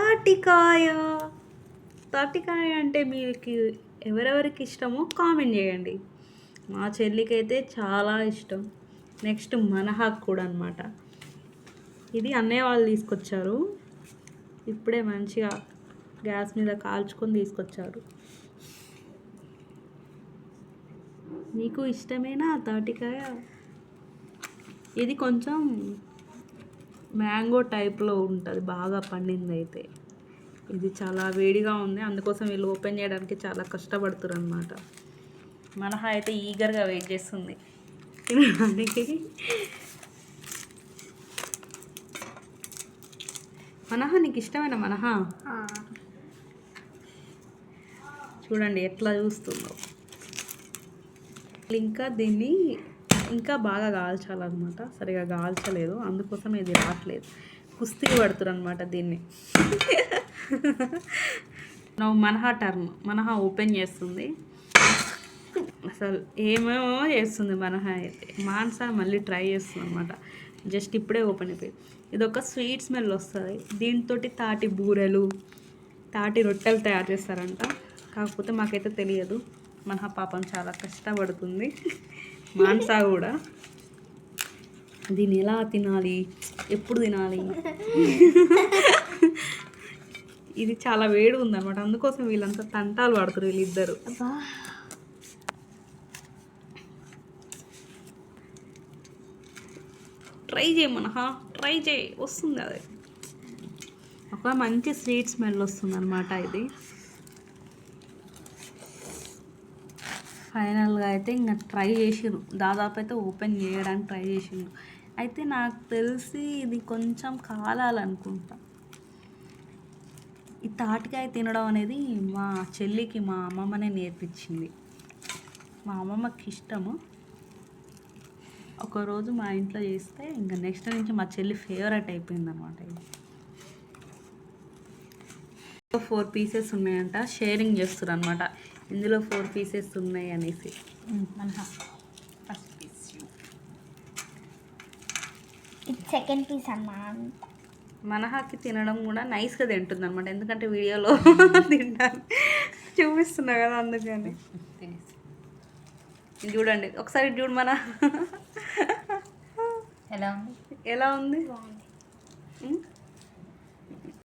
తాటికాయ. తాటికాయ అంటే మీకు ఎవరెవరికి ఇష్టమో కామెంట్ చేయండి. మా చెల్లికి అయితే చాలా ఇష్టం. నెక్స్ట్ మనహాకు కూడా అనమాట. ఇది అన్నయ్య వాళ్ళు తీసుకొచ్చారు. ఇప్పుడే మంచిగా గ్యాస్ మీద కాల్చుకొని తీసుకొచ్చారు. మీకు ఇష్టమేనా తాటికాయ? ఇది కొంచెం మ్యాంగో టైప్లో ఉంటుంది, బాగా పండింది. అయితే ఇది చాలా వేడిగా ఉంది, అందుకోసం వీళ్ళు ఓపెన్ చేయడానికి చాలా కష్టపడుతున్నారు అన్నమాట. మనహా అయితే ఈగర్గా వెయిట్ చేస్తుంది తినడానికి. మనహా నీకు ఇష్టమైన మనహా? చూడండి ఎట్లా చూస్తుందో. ఇంకా దీన్ని ఇంకా బాగా కాల్చాలన్నమాట. సరిగా కాల్చలేదు, అందుకోసం ఇది రావట్లేదు. కుస్తీ పడుతున్నారు అనమాట దీన్ని. మనహా టర్న్. మనహా ఓపెన్ చేస్తుంది. అసలు ఏమేమో చేస్తుంది మనహా అయితే. మాన్సా మళ్ళీ ట్రై చేస్తుంది అనమాట. జస్ట్ ఇప్పుడే ఓపెన్ అయిపోయింది. ఇది ఒక స్వీట్ స్మెల్ వస్తుంది. దీంతో తాటి బూరెలు, తాటి రొట్టెలు తయారు చేస్తారంట. కాకపోతే మాకైతే తెలియదు. మనహా పాపం చాలా కష్టపడుతుంది. మాన్సా కూడా. దీన్ని ఎలా తినాలి, ఎప్పుడు తినాలి? ఇది చాలా వేడి ఉందన్నమాట, అందుకోసం వీళ్ళంతా తంటాలు పడుతున్నారు వీళ్ళిద్దరు. ట్రై చేయమనహా, ట్రై చేయి, వస్తుంది అది. ఒక మంచి స్వీట్ స్మెల్ వస్తుంది అనమాట. ఇది ఫైనల్గా అయితే ఇంకా ట్రై చేసిర్రు. దాదాపు అయితే ఓపెన్ చేయడానికి ట్రై చేసిండ్రు. అయితే నాకు తెలిసి ఇది కొంచెం కాలాలనుకుంటా. ఈ తాటికాయ తినడం అనేది మా చెల్లికి మా అమ్మమ్మనే నేర్పించింది. మా అమ్మమ్మకి ఇష్టము. ఒకరోజు మా ఇంట్లో చేస్తే ఇంకా నెక్స్ట్ నుంచి మా చెల్లి ఫేవరెట్ అయిపోయింది అనమాట. ఇది 4 పీసెస్ ఉన్నాయంట, షేరింగ్ చేస్తారు అనమాట. ఇందులో 4 పీసెస్ ఉన్నాయి అనేసి. ఫస్ట్ పీస్, ఇది సెకండ్ పీస్ అన్నమాట. మనహాకి తినడం కూడా నైస్గా తింటుంది అనమాట, ఎందుకంటే వీడియోలో తింటాను చూపిస్తున్నా కదా, అందుకని. చూడండి ఒకసారి, చూడు మన ఎలా ఉంది? ఎలా ఉంది?